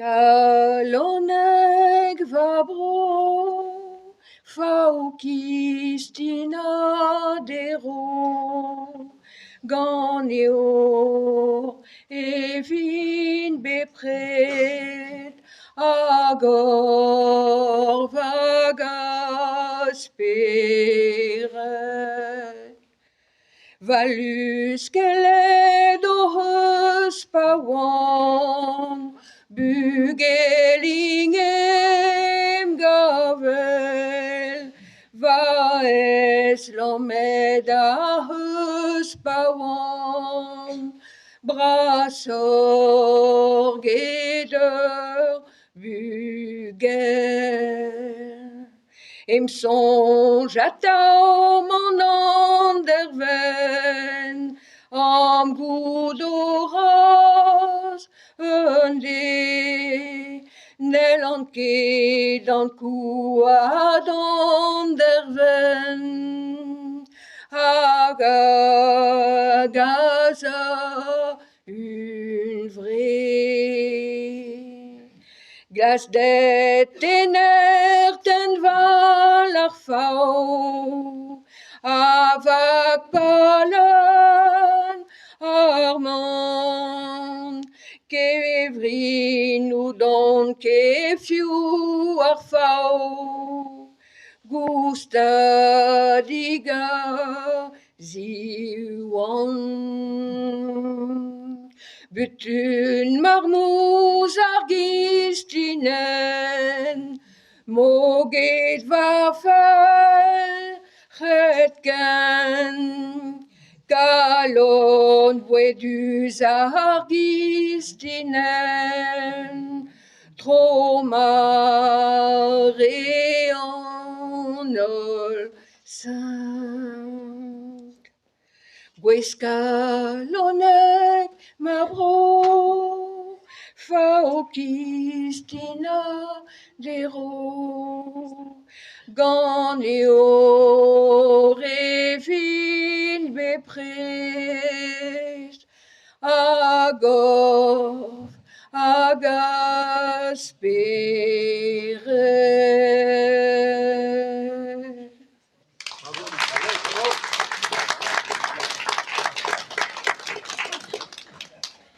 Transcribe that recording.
Kalonek vabro, faukistina dero, ganeo evin bepret, agor vagasperet. Valus keledohus pawan, bugelingem gavel, vaes lomedahus pawan, brassor geder bugel. Im songe atau mon onderven, am gudoras önde, neland kedan kuad onderven, Gaza une vraie. Glas det tener ten valar fau, avak palen armand, kevrin ou don kefiu ar fau, gusta diga ziwan. Butun marmouz ar gistinen, moget var fel c'hetken, kalon bouedus ar gistinen, tro marean ol saint. Gweskalonek ma bro, faokistina dero, gant eo revin beprest, agor hag asperet.